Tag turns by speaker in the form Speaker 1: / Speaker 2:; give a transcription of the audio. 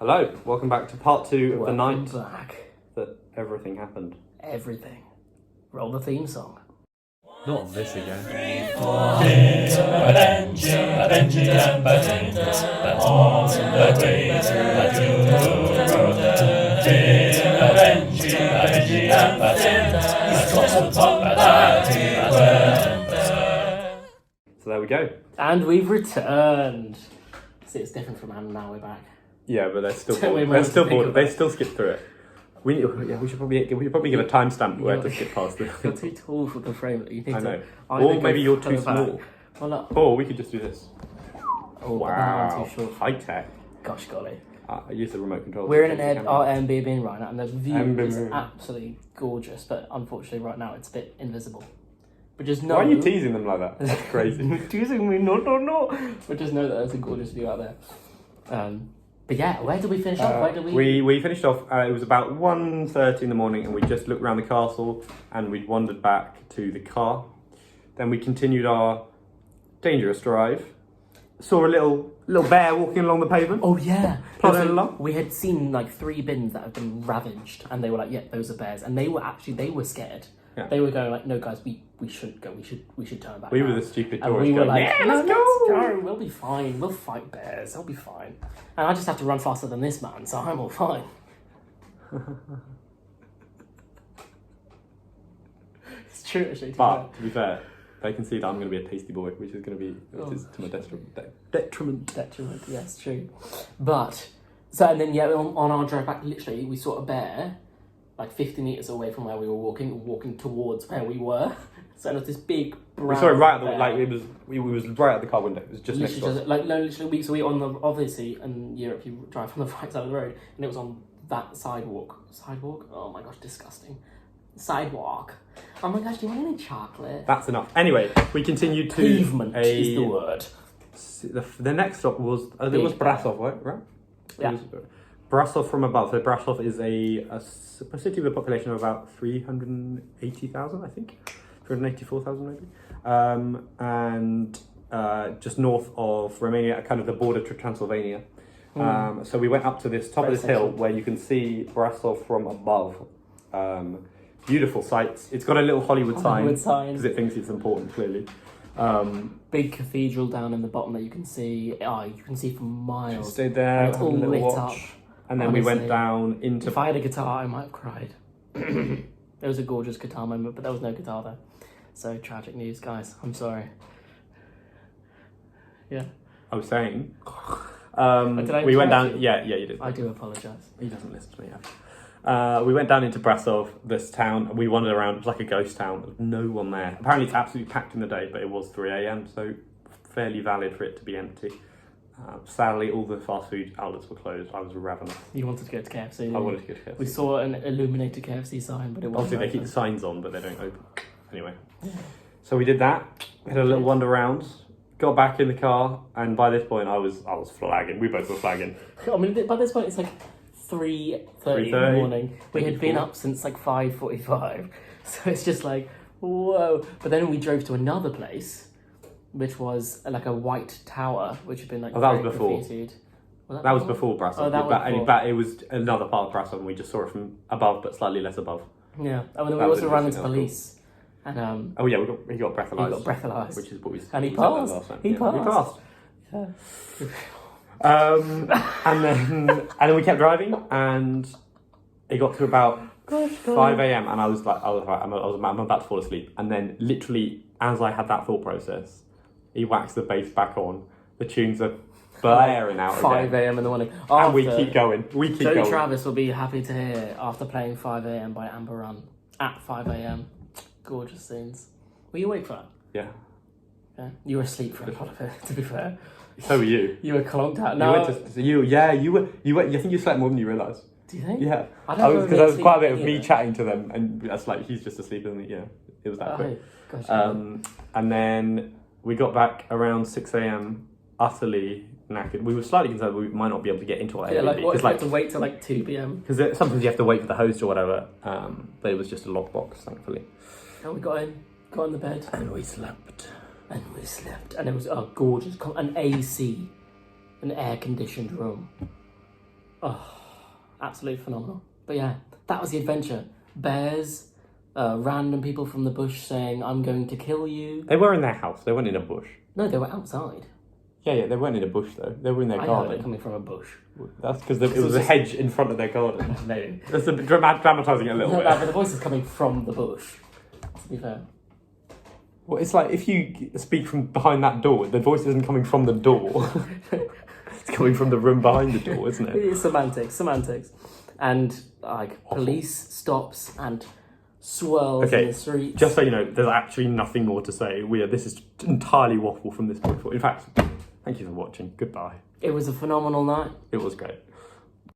Speaker 1: Hello, welcome back to part 2 of the night that everything happened.
Speaker 2: Everything. Roll the theme song.
Speaker 1: Not this again. So there we go.
Speaker 2: And we've returned. See, it's different from and now we're back.
Speaker 1: Yeah, but they're still bored. They're still bored. They still skip through it. We should probably give a timestamp where to skip past it.
Speaker 2: You're too tall for the frame. You need
Speaker 1: I know.
Speaker 2: to.
Speaker 1: Or maybe you're too small.
Speaker 2: Well, no.
Speaker 1: Or we could just do this.
Speaker 2: Oh,
Speaker 1: Wow,
Speaker 2: too short.
Speaker 1: high tech.
Speaker 2: Gosh golly.
Speaker 1: I use the remote control.
Speaker 2: We're in our Airbnb right now, and the view is
Speaker 1: Airbnb.
Speaker 2: absolutely gorgeous. But unfortunately, right now it's a bit invisible. But just know.
Speaker 1: Why are you teasing them like that? That's crazy.
Speaker 2: Teasing me? No. But just know that there's a gorgeous view out there. But yeah, where did we finish off? Where did
Speaker 1: we finished off, it was about 1:30 in the morning, and we just looked around the castle and we wandered back to the car. Then we continued our dangerous drive. Saw a little bear walking along the pavement.
Speaker 2: Oh yeah.
Speaker 1: Plodding along.
Speaker 2: We had seen like 3 bins that have been ravaged, and they were like, yeah, those are bears. And they were scared.
Speaker 1: Yeah.
Speaker 2: They were going like, no guys, we shouldn't go, we should turn back.
Speaker 1: We
Speaker 2: now.
Speaker 1: were the stupid
Speaker 2: And
Speaker 1: tourists
Speaker 2: we were
Speaker 1: going,
Speaker 2: like,
Speaker 1: yeah,
Speaker 2: no,
Speaker 1: let's go.
Speaker 2: we'll be fine, we'll fight bears, they'll be fine. And I just have to run faster than this man, so I'm all fine. It's true actually.
Speaker 1: But to be fair, they can see that I'm going to be a tasty boy, which is to my detriment.
Speaker 2: Detriment, yes, true. But, so and then yeah, on our drive back, literally, we saw a bear like 50 metres away from where we were walking towards where we were. So it was this big brown
Speaker 1: We saw it right at the,
Speaker 2: bear.
Speaker 1: like, it was right at the car window. It was just next to us.
Speaker 2: Literally, so we on the, obviously, in Europe, you drive on the right side of the road, and it was on that sidewalk. Sidewalk? Oh my gosh, disgusting. Sidewalk. Oh my gosh, do you want any chocolate?
Speaker 1: That's enough. Anyway, we continued to
Speaker 2: Pavement is the word.
Speaker 1: The next stop was, it was Brașov, right?
Speaker 2: Yeah.
Speaker 1: Brașov from above. So Brașov is a city with a population of about 380,000, I think. 384,000 maybe. And just north of Romania, kind of the border to Transylvania. So we went up to this top of this hill where you can see Brașov from above. Beautiful sights. It's got a little Hollywood sign because it thinks it's important, clearly.
Speaker 2: Big cathedral down in the bottom that you can see. Oh, you can see for miles.
Speaker 1: Stayed there,
Speaker 2: it's all lit up.
Speaker 1: And then we went down into...
Speaker 2: If I had a guitar, I might have cried. There was a gorgeous guitar moment, but there was no guitar there. So, tragic news, guys. I'm sorry. Yeah.
Speaker 1: I was saying...
Speaker 2: we
Speaker 1: went down... Yeah, you did.
Speaker 2: I do apologise.
Speaker 1: He doesn't listen to me. We went down into Brașov, this town. We wandered around. It was like a ghost town. There was no one there. Apparently, it's absolutely packed in the day, but it was 3 a.m, so fairly valid for it to be empty. Sadly, all the fast food outlets were closed. I was ravenous.
Speaker 2: You wanted to go to KFC.
Speaker 1: I wanted to go to KFC.
Speaker 2: We saw an illuminated KFC sign, but it wasn't.
Speaker 1: Obviously, they keep the signs on, but they don't open. Anyway, so we did that. We had a little wander around. Got back in the car, and by this point, I was flagging. We both were flagging.
Speaker 2: I mean, by this point, it's like 3:30 in the morning. We had been up since like 5:45, so it's just like whoa. But then we drove to another place, which was like a white tower, which had been like
Speaker 1: that was before.
Speaker 2: graffitied.
Speaker 1: That was before Brașov.
Speaker 2: Oh, that was before.
Speaker 1: But it was another part of Brașov, and we just saw it from above, but slightly less above.
Speaker 2: Yeah, and then we also ran into police. And
Speaker 1: oh yeah, he got breathalyzed.
Speaker 2: He got breathalyzed,
Speaker 1: which is what we.
Speaker 2: And he passed. He passed. Yeah.
Speaker 1: And then we kept driving, and it got to about 5 a.m, and I was like, I'm about to fall asleep, and then literally as I had that thought process, he whacks the bass back on. The tunes are blaring out
Speaker 2: 5 a.m. in the morning.
Speaker 1: And we keep going.
Speaker 2: Joe Travis will be happy to hear after playing 5 a.m. by Amber Run at 5 a.m. Gorgeous scenes. Were you awake for that?
Speaker 1: Yeah.
Speaker 2: Yeah. You were asleep for a lot of it, to be fair.
Speaker 1: So were you.
Speaker 2: You were clonked out. No.
Speaker 1: You were. I think you slept more than you realised.
Speaker 2: Do you think?
Speaker 1: Yeah.
Speaker 2: Because
Speaker 1: there was quite a bit of me chatting to them, and that's like he's just asleep, isn't he? Yeah. It was that quick.
Speaker 2: Gosh,
Speaker 1: and then we got back around 6 a.m. utterly knackered. We were slightly concerned we might not be able to get into our Airbnb.
Speaker 2: What if we had to wait till like 2 p.m?
Speaker 1: Because sometimes you have to wait for the host or whatever. But it was just a lockbox, thankfully.
Speaker 2: And we got in the bed.
Speaker 1: And we slept.
Speaker 2: And it was gorgeous. An AC, an air-conditioned room. Absolutely phenomenal. But yeah, that was the adventure. Bears, random people from the bush saying, "I'm going to kill you."
Speaker 1: They were in their house. They weren't in a bush.
Speaker 2: No, they were outside.
Speaker 1: Yeah, they weren't in a bush though. They were in their
Speaker 2: I
Speaker 1: garden.
Speaker 2: heard it coming from a bush.
Speaker 1: That's because it was a hedge in front of their garden.
Speaker 2: Maybe.
Speaker 1: That's a bit dramatising it a little
Speaker 2: No,
Speaker 1: bit.
Speaker 2: but the voice is coming from the bush, to be fair.
Speaker 1: Well, it's like if you speak from behind that door, the voice isn't coming from the door. It's coming from the room behind the door, isn't it?
Speaker 2: It's semantics. And like police stops and swirls in the streets.
Speaker 1: Just so you know, there's actually nothing more to say. This is entirely waffle from this point forward. In fact, thank you for watching. Goodbye.
Speaker 2: It was a phenomenal night.
Speaker 1: It was great.